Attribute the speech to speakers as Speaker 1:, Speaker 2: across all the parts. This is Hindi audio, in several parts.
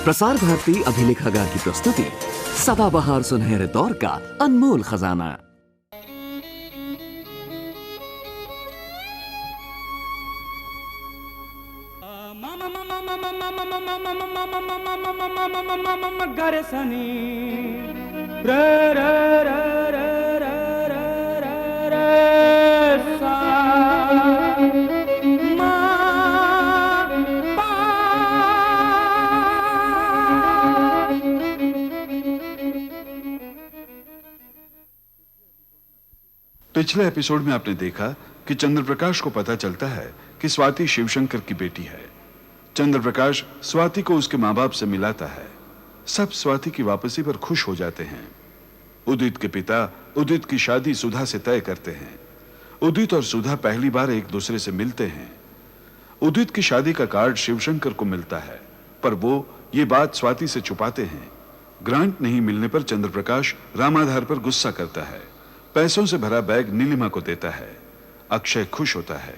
Speaker 1: प्रसार भारती अभिलेखागार की प्रस्तुति सदाबहार सुनहरे दौर का अनमोल खजाना।
Speaker 2: गरसनी रे रे रे रे रे रे रे सा मा पा।
Speaker 3: पिछले एपिसोड में आपने देखा कि चंद्रप्रकाश को पता चलता है कि स्वाति शिवशंकर की बेटी है। चंद्रप्रकाश स्वाति को उसके माँ बाप से मिलाता है। सब स्वाति की वापसी पर खुश हो जाते हैं। उदित के पिता उदित की शादी सुधा से तय करते हैं। उदित और सुधा पहली बार एक दूसरे से मिलते हैं। उदित की शादी का कार्ड शिवशंकर को मिलता है, पर वो ये बात स्वाति से छुपाते हैं। ग्रांट नहीं मिलने पर चंद्रप्रकाश रामाधार पर गुस्सा करता है। पैसों से भरा बैग नीलिमा को देता है। अक्षय खुश होता है।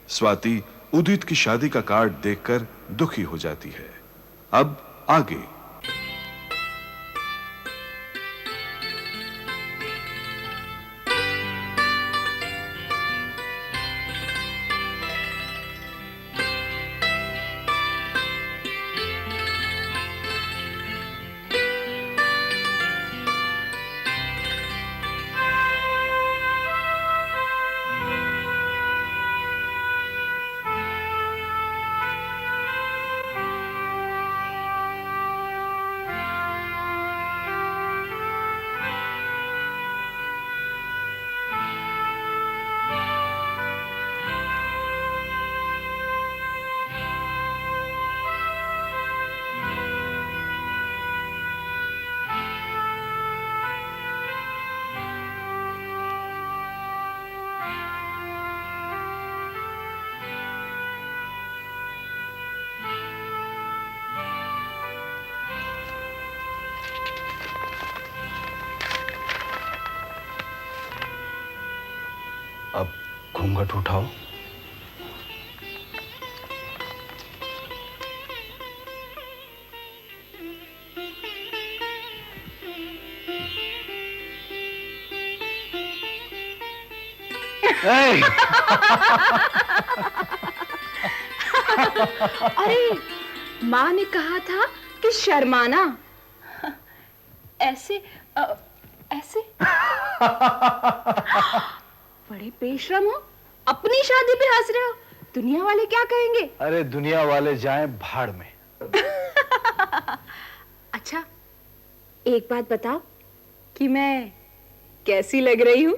Speaker 3: स्वाति उदित की शादी का कार्ड देखकर दुखी हो जाती है। अब आगे।
Speaker 4: अब घूंघट उठाओ।
Speaker 5: अरे माँ ने कहा था कि शर्माना। ऐसे ऐसे बड़े बेशर्म हो, अपनी शादी पे हंस रहे हो। दुनिया वाले क्या कहेंगे?
Speaker 4: अरे दुनिया वाले जाएं भाड़ में।
Speaker 5: अच्छा एक बात बताओ कि मैं कैसी लग रही हूँ?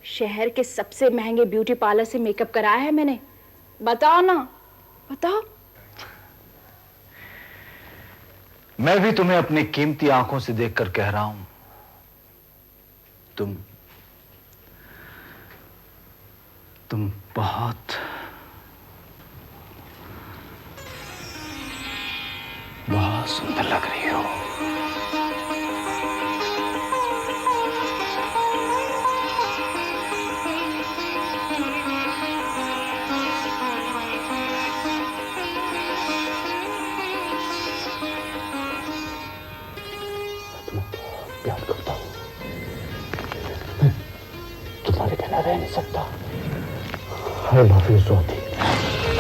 Speaker 5: शहर के सबसे महंगे ब्यूटी पार्लर से मेकअप कराया है मैंने। बताओ ना, बताओ।
Speaker 4: मैं भी तुम्हें अपनी कीमती आंखों से देखकर कह रहा हूं, तुम बहुत बहुत सुंदर लग रही हो। प्यार करता हूं, तुम्हारे बिना रह नहीं सकता। I love you, Swati.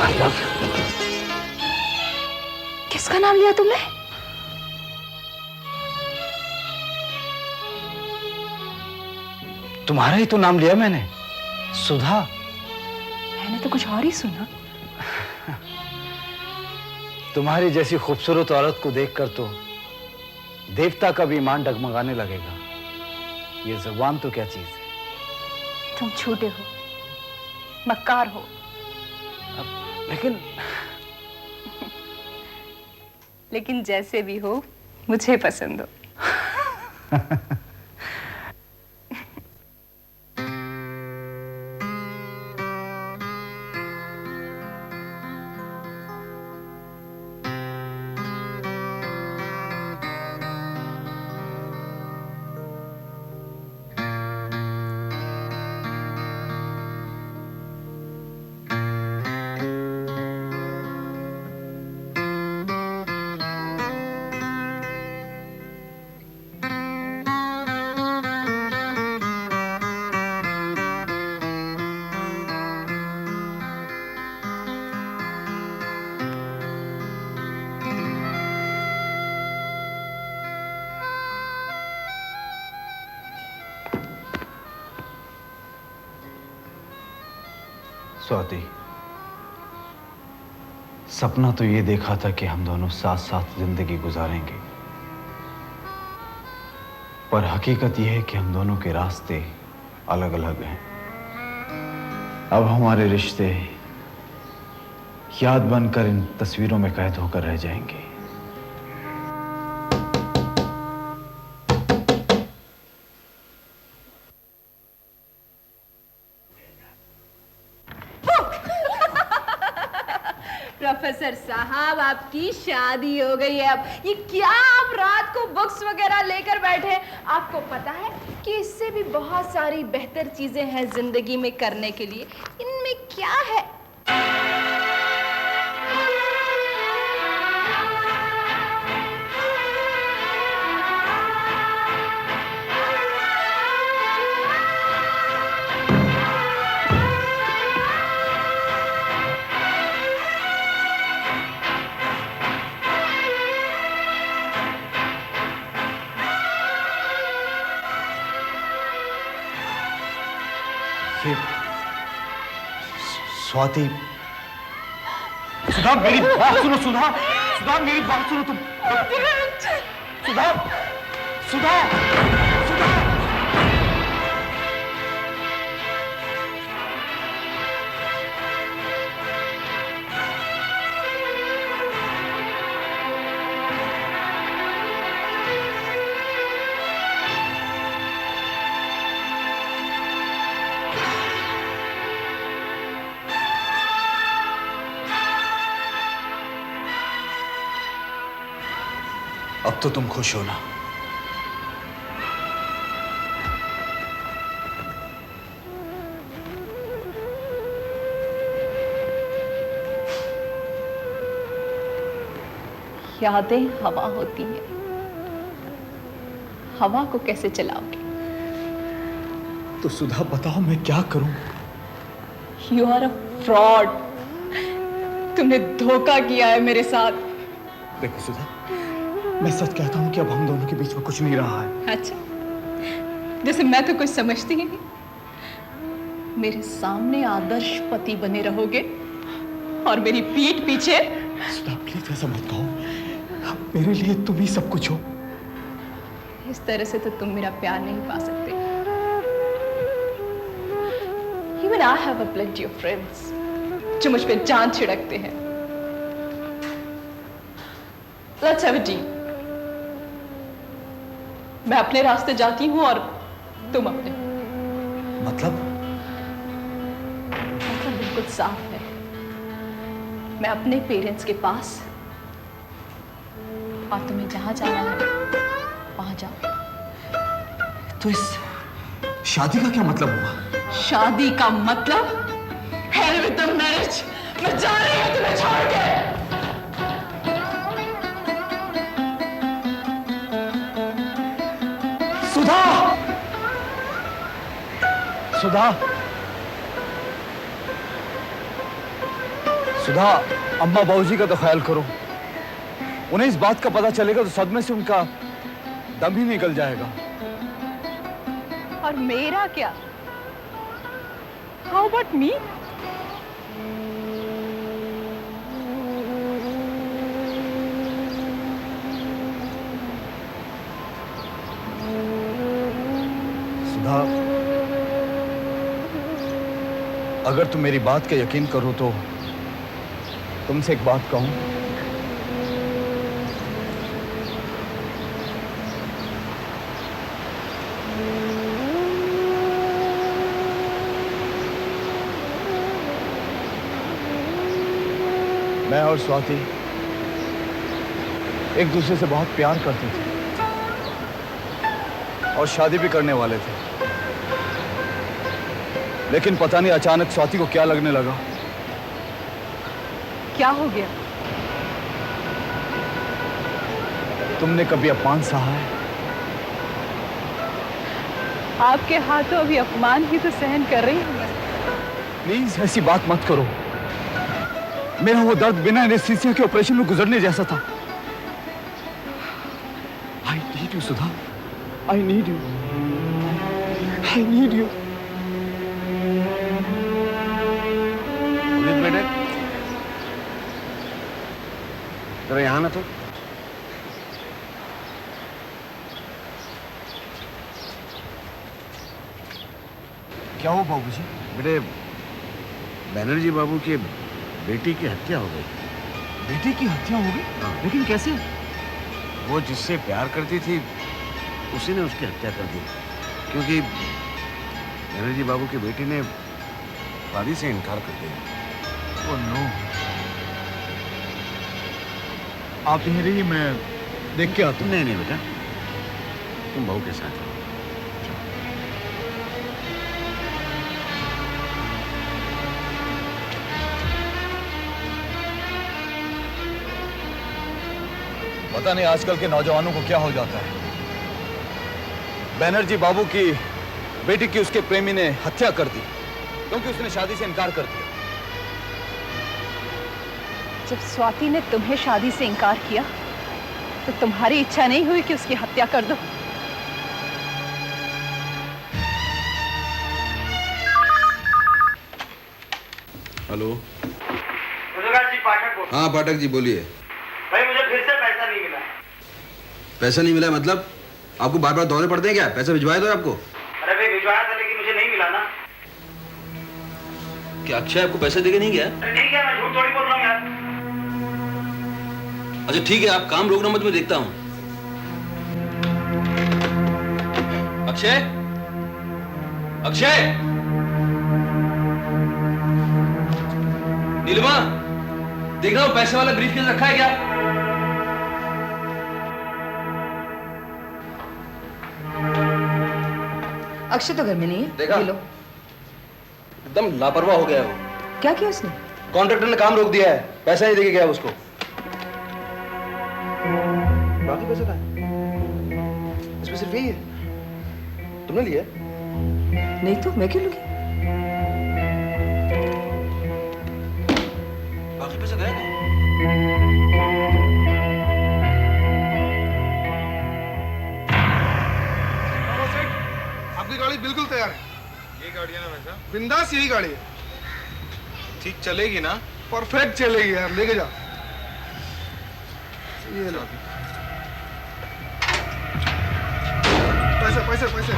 Speaker 4: I love you।
Speaker 5: किसका नाम लिया तुमने?
Speaker 4: तुम्हारा ही तो नाम लिया मैंने, सुधा।
Speaker 5: मैंने तो कुछ और ही सुना।
Speaker 4: तुम्हारी जैसी खूबसूरत औरत को देखकर तो देवता का भी ईमान डगमगाने लगेगा। ये ज़ुबान तो क्या चीज है।
Speaker 5: तुम झूठे हो, मक्कार हो। लेकिन जैसे भी हो मुझे पसंद हो।
Speaker 4: स्वाति, सपना तो ये देखा था कि हम दोनों साथ साथ जिंदगी गुजारेंगे, पर हकीकत यह है कि हम दोनों के रास्ते अलग अलग हैं। अब हमारे रिश्ते याद बनकर इन तस्वीरों में कैद होकर रह जाएंगे।
Speaker 5: प्रोफेसर साहब, आपकी शादी हो गई है। अब ये क्या आप रात को बुक्स वगैरह लेकर बैठे हैं? आपको पता है कि इससे भी बहुत सारी बेहतर चीजें हैं जिंदगी में करने के लिए। इनमें क्या है?
Speaker 4: ये स्वाति, सुधा मेरी बात सुनो। सुधा, सुधा मेरी बात सुनो तुम। सुधा, सुधा, सुधा। अब तो तुम खुश हो ना?
Speaker 5: यादें हवा होती हैं, हवा को कैसे चलाओगे?
Speaker 4: तो सुधा बताओ मैं क्या करूं?
Speaker 5: You are a fraud. तुमने धोखा किया है मेरे साथ।
Speaker 4: देखो सुधा, मैं सच कहता हूं कि अब हम दोनों के बीच में कुछ नहीं रहा है।
Speaker 5: अच्छा, जैसे मैं तो कुछ समझती ही नहीं। मेरे सामने आदर्श पति बने रहोगे और मेरी पीठ पीछे।
Speaker 4: सुधा प्लीज ऐसा मत कहो, मेरे लिए तुम ही सब कुछ हो।
Speaker 5: इस तरह से तो तुम मेरा प्यार नहीं पा सकते। Even I have a plenty of friends जो मुझ पे जान छिड़कते हैं। Let's have a deal. मैं अपने रास्ते जाती हूँ और तुम अपने।
Speaker 4: मतलब
Speaker 5: बिल्कुल साफ है। मैं अपने पेरेंट्स के पास और तुम्हें जहां जाना है वहां जाओ।
Speaker 4: तो इस शादी का क्या मतलब हुआ?
Speaker 5: शादी का मतलब? Hell with the marriage! मैं जा रही हूँ तुम्हें छोड़ के।
Speaker 4: सुधा, सुधा, सुधा, अम्मा बाबूजी का तो ख्याल करो। उन्हें इस बात का पता चलेगा तो सदमे से उनका दम ही निकल जाएगा।
Speaker 5: और मेरा क्या? How about me?
Speaker 4: सुधा, अगर तुम मेरी बात का यकीन करो तो तुमसे एक बात कहूं। मैं और स्वाति एक दूसरे से बहुत प्यार करते थे और शादी भी करने वाले थे, लेकिन पता नहीं अचानक स्वाति को क्या लगने लगा।
Speaker 5: क्या हो गया?
Speaker 4: तुमने कभी अपमान सहा है?
Speaker 5: आपके हाथों अभी अपमान ही तो सहन कर रही हूँ।
Speaker 4: प्लीज ऐसी बात मत करो। मेरा वो दर्द बिना एनेस्थीसिया के ऑपरेशन में गुजरने जैसा था। I need you, Sudha. I need you. I need you.
Speaker 6: जरा यहाँ ना तो।
Speaker 4: क्या हो बाबूजी?
Speaker 6: बेटे, बैनर्जी बाबू के बेटी की हत्या हो गई।
Speaker 4: बेटे की हत्या हो गई?
Speaker 6: हाँ।
Speaker 4: लेकिन कैसे?
Speaker 6: वो जिससे प्यार करती थी उसी ने उसकी हत्या कर दी, क्योंकि बैनर्जी बाबू की बेटी ने शादी से इनकार कर दिया।
Speaker 4: Oh no. आप यहीं रहिए, मैं देख के आता हूँ।
Speaker 6: नहीं नहीं बेटा, तुम बहू के साथ रहो।
Speaker 4: पता नहीं आजकल के नौजवानों को क्या हो जाता है। बैनर्जी बाबू की बेटी की उसके प्रेमी ने हत्या कर दी क्योंकि उसने शादी से इनकार कर दिया।
Speaker 5: जब स्वाति ने तुम्हें शादी से इनकार किया तो तुम्हारी इच्छा नहीं हुई कि उसकी हत्या कर दो?
Speaker 7: हेलो।
Speaker 2: जी पाठक बोल।
Speaker 7: हाँ पाठक जी बोलिए।
Speaker 2: भाई मुझे फिर से पैसा नहीं मिला।
Speaker 7: पैसा नहीं मिला मतलब? आपको बार बार दौरे पड़ते हैं क्या? पैसा भिजवाए दो आपको।
Speaker 2: अरे भाई भिजवाया था लेकिन मुझे नहीं मिला ना।
Speaker 7: क्या अक्षय आपको पैसा देके नहीं गया?
Speaker 2: अरे ठीक है, मैं झूठ थोड़ी बोल रहा हूँ यार।
Speaker 7: अच्छा ठीक है, आप काम रोकना मत, मैं देखता हूँ। अक्षय, अक्षय, नीलिमा, देख रहा हूँ पैसे वाला ब्रीफकेस रखा है क्या?
Speaker 8: अक्षय तो घर में नहीं है।
Speaker 7: देखा?
Speaker 8: ये लो।
Speaker 7: एकदम लापरवाह हो गया है वो।
Speaker 8: क्या किया उसने?
Speaker 7: कॉन्ट्रैक्टर ने काम रोक दिया है, पैसा नहीं देके गया उसको। बाकी पैसा कहाँ है? इसमें सिर्फ यही है। तुमने लिया?
Speaker 8: नहीं तो मैं क्यों लूंगी?
Speaker 7: बाकी पैसा गया कहाँ?
Speaker 9: आपकी गाड़ी बिल्कुल तैयार है। ये गाड़ी है ना वैसा? बिंदास यही गाड़ी है। ठीक चलेगी ना? परफेक्ट चलेगी यार, लेके जाओ। ये लो। पैसे पैसे पैसे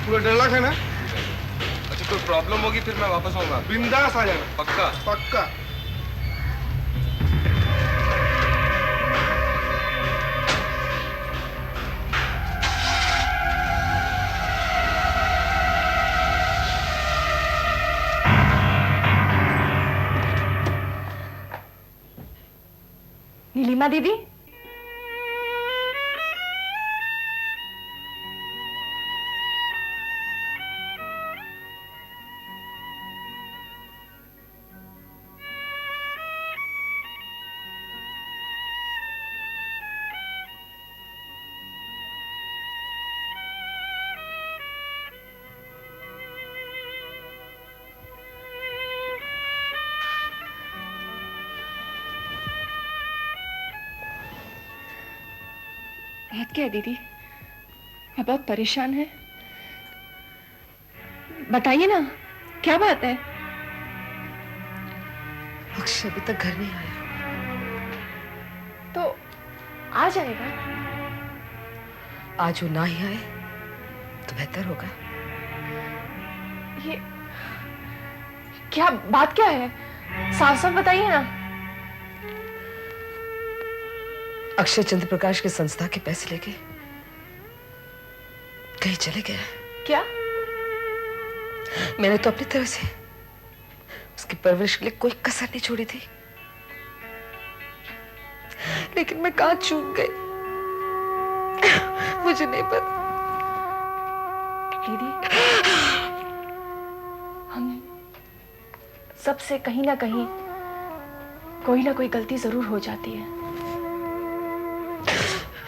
Speaker 9: पूरा 1.5 लाख है ना? अच्छा कोई प्रॉब्लम होगी फिर मैं वापस आऊंगा। बिंदास आ जाना। पक्का? पक्का।
Speaker 5: नीलिमा दीदी, बात क्या है दीदी? आप बहुत परेशान हैं। बताइए ना, क्या बात है?
Speaker 8: अक्षय अभी तक घर नहीं आया।
Speaker 5: तो आ जाएगा।
Speaker 8: आज वो ना ही आए तो बेहतर होगा।
Speaker 5: ये क्या बात क्या है? साफ साफ बताइए ना।
Speaker 8: अक्षय चंद्र प्रकाश की संस्था के पैसे लेके कहीं चले गए।
Speaker 5: क्या?
Speaker 8: मैंने तो अपनी तरफ से उसकी परवरिश के लिए कोई कसर नहीं छोड़ी थी, लेकिन मैं कहाँ चूक गई मुझे नहीं पता।
Speaker 5: दीदी, हम सबसे कहीं ना कोई गलती जरूर हो जाती है।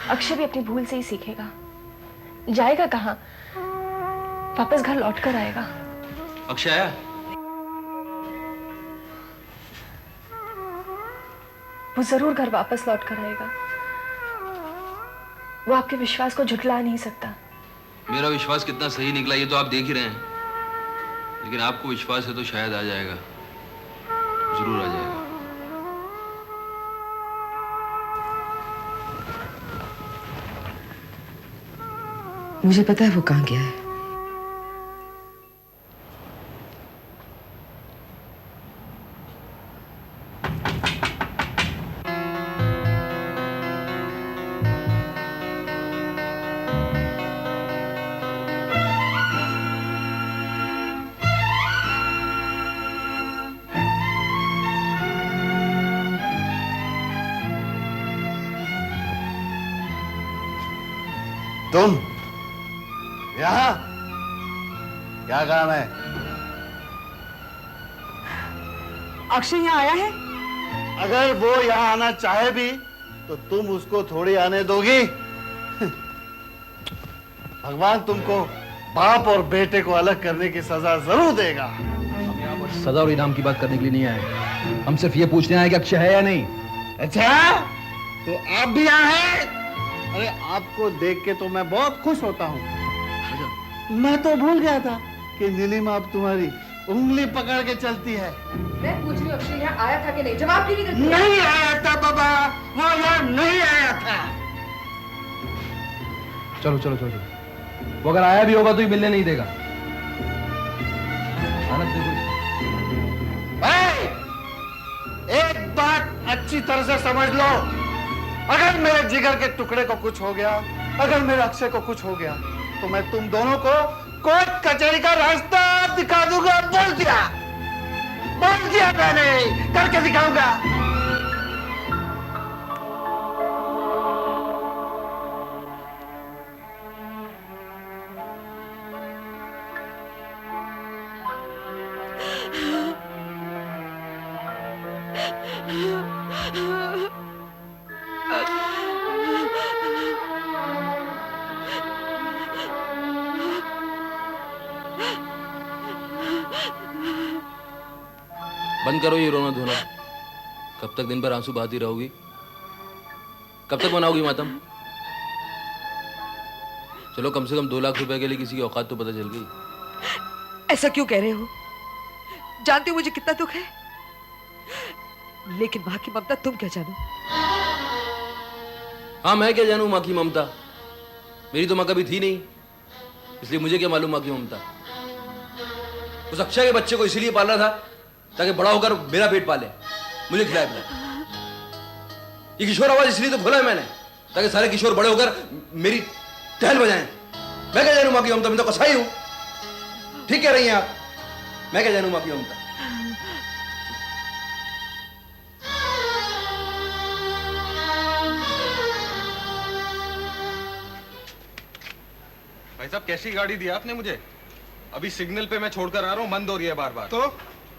Speaker 5: अक्षय भी अपनी भूल से ही सीखेगा। जाएगा कहाँ? वापस घर लौट कर आएगा।
Speaker 7: अक्षय आया?
Speaker 5: वो जरूर घर वापस लौट कर आएगा। वो आपके विश्वास को झुठला नहीं सकता।
Speaker 7: मेरा विश्वास कितना सही निकला ये तो आप देख ही रहे हैं, लेकिन आपको विश्वास है तो शायद आ जाएगा, जरूर आ जाएगा।
Speaker 8: मुझे पता है वो कहाँ गया है।
Speaker 6: तुम यहाँ क्या काम है?
Speaker 8: अक्षय यहाँ आया है?
Speaker 6: अगर वो यहाँ आना चाहे भी तो तुम उसको थोड़ी आने दोगी। भगवान तुमको बाप और बेटे को अलग करने की सजा जरूर देगा।
Speaker 4: सजा और इनाम की बात करने के लिए नहीं आए, हम सिर्फ ये पूछने आए कि अक्षय है या नहीं।
Speaker 6: अच्छा, तो आप भी यहाँ हैं? अरे आपको देख के तो मैं बहुत खुश होता हूँ। मैं तो भूल गया था कि नीलिमा अब तुम्हारी उंगली पकड़ के चलती है।
Speaker 8: मैं पूछ रही हूँ अक्षय यहाँ आया था कि नहीं, जवाब क्यों नहीं देती?
Speaker 6: नहीं आया था बाबा, वो यहाँ नहीं आया था।
Speaker 4: चलो चलो चलो चलो, वो अगर आया भी होगा तो ये मिलने नहीं देगा। हालत देखो
Speaker 6: भाई, एक बात अच्छी तरह से समझ लो, अगर मेरे जिगर के टुकड़े को कुछ हो गया, अगर मेरे अक्षय को कुछ हो गया, तो मैं तुम दोनों को कोर्ट कचहरी का रास्ता दिखा दूंगा। बोल दिया मैंने, करके दिखाऊंगा।
Speaker 10: बंद करो ये रोना धोना। कब तक दिन भर आंसू बहाती रहोगी? कब तक मनाओगी मातम? चलो कम से कम 2 लाख रुपए के लिए किसी की औकात तो पता चल गई।
Speaker 8: ऐसा क्यों कह रहे हो? जानते हो मुझे कितना दुख है, लेकिन माँ की ममता तुम क्या जानो।
Speaker 10: हाँ, मैं क्या जानू माँ की ममता? मेरी तो माँ कभी थी नहीं, इसलिए मुझे क्या मालूम माँ की ममता। उस अक्षय के बच्चे को इसीलिए पालना था ताकि बड़ा होकर मेरा पेट पाले, मुझे खिलाए पिलाए। ये किशोर आवाज इसलिए तो खोला है मैंने ताकि सारे किशोर बड़े होकर मेरी टहल बजाएं। मैं क्या जानू माँ की ममता? मैं तो कसाई हूं। ठीक कह रही हैं आप, मैं क्या जानू माँ की ममता?
Speaker 9: भाई साहब, कैसी गाड़ी दी आपने मुझे? अभी सिग्नल पे मैं छोड़कर आ रहा हूँ, बंद हो रही है बार बार।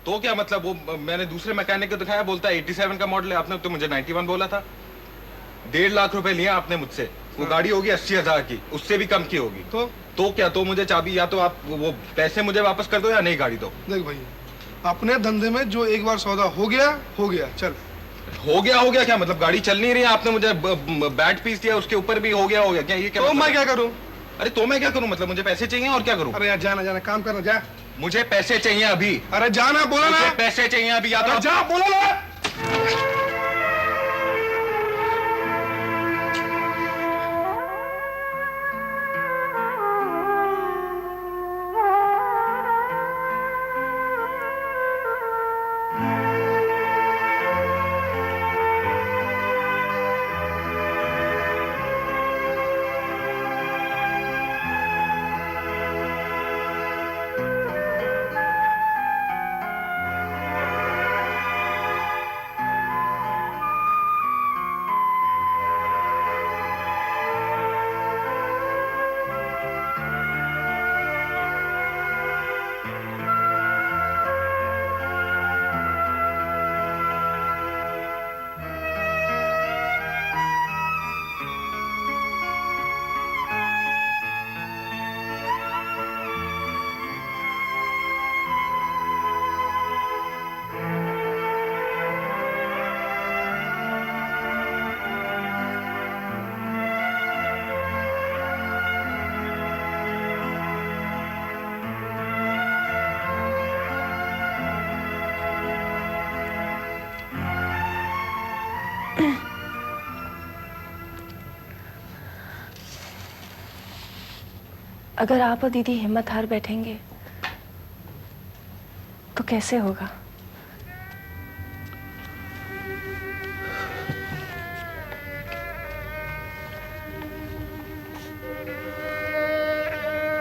Speaker 9: तो क्या मतलब? वो मैंने दूसरे मैकेनिक को दिखाया, बोलता है 87 का मॉडल है। आपने तो मुझे 91 बोला था। 1.5 लाख रुपए लिया आपने मुझसे। वो गाड़ी होगी 80,000 की, उससे भी कम की होगी। तो क्या? तो मुझे चाबी, या तो आप वो पैसे मुझे वापस कर दो या नहीं गाड़ी दो।
Speaker 11: देख भाई, अपने धंधे में जो एक बार सौदा हो गया चल।
Speaker 9: हो गया क्या मतलब? गाड़ी चल नहीं रही है, आपने मुझे बैट पीस दिया, उसके ऊपर भी हो गया क्या? ये क्या
Speaker 11: तो
Speaker 9: मतलब?
Speaker 11: मैं क्या करूं?
Speaker 9: अरे तो मैं क्या करूं मतलब? मुझे पैसे चाहिए और क्या करूं?
Speaker 11: अरे यार जाना काम करना, जा।
Speaker 9: मुझे पैसे चाहिए अभी।
Speaker 11: अरे जाना, बोला ना।
Speaker 9: मुझे पैसे चाहिए अभी, या तो
Speaker 11: जा, बोला ना।
Speaker 8: अगर आप और दीदी हिम्मत हार बैठेंगे तो कैसे होगा?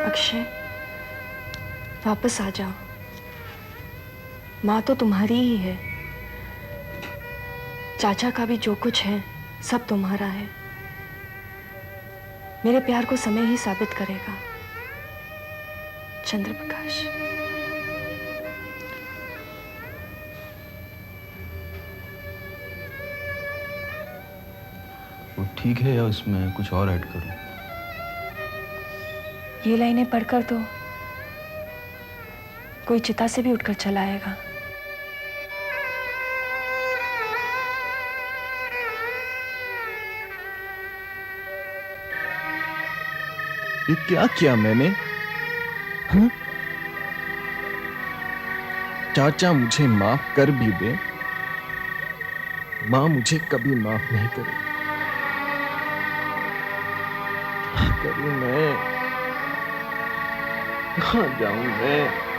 Speaker 8: अक्षय, वापस आ जाओ। माँ तो तुम्हारी ही है। चाचा का भी जो कुछ है सब तुम्हारा है। मेरे प्यार को समय ही साबित करेगा। चंद्रप्रकाश।
Speaker 12: वो ठीक है या उसमें कुछ और ऐड करूं?
Speaker 8: ये लाइनें पढ़कर तो कोई चिता से भी उठकर चला आएगा।
Speaker 12: ये क्या किया मैंने? हाँ? चाचा मुझे माफ कर भी दे, माँ मुझे कभी माफ नहीं करेगी। क्या करूं मैं? कहाँ जाऊं मैं?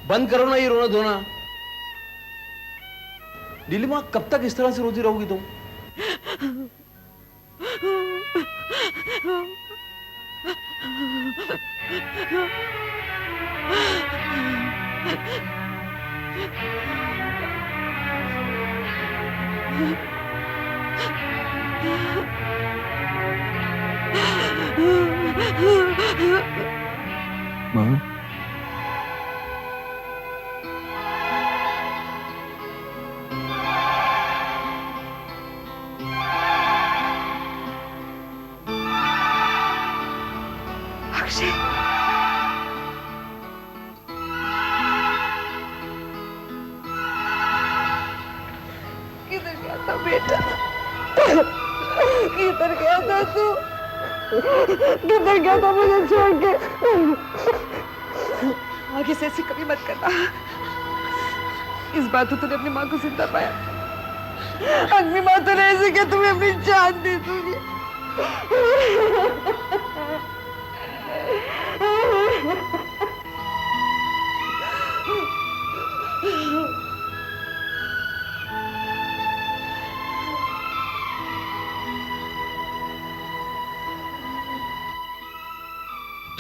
Speaker 10: बंद करो ना ये रोना धोना। नीलिमा, कब तक इस तरह से रोती रहोगी तुम?
Speaker 12: माँ,
Speaker 8: अक्षय, किधर गया था बेटा? किधर गया था तू? किधर गया था मुझे छोड़ के? आगे से ऐसे कभी मत करना। इस बार तो तूने अपनी माँ को जिंदा पाया। अग्नि माता ने ऐसे क्या तुम्हें अपनी जान दे दूंगी।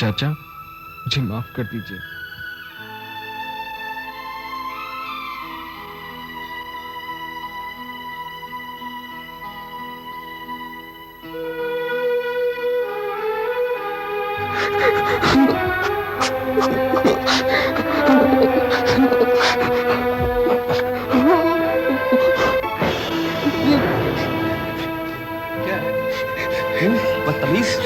Speaker 12: चाचा मुझे माफ कर दीजिए।
Speaker 10: क्या है? बदतमीज।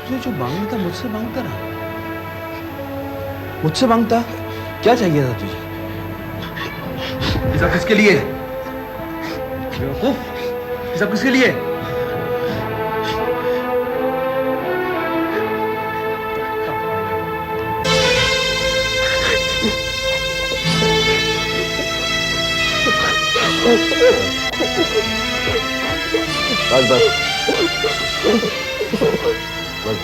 Speaker 10: तुझे जो मांगना था मुझसे मांगता रहा। मुझसे मांगता? क्या चाहिए था तुझे? ये सब किसके लिए? बेवकूफ, ये सब किसके लिए? बस बस बस।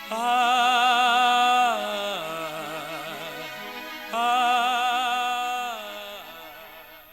Speaker 13: Ah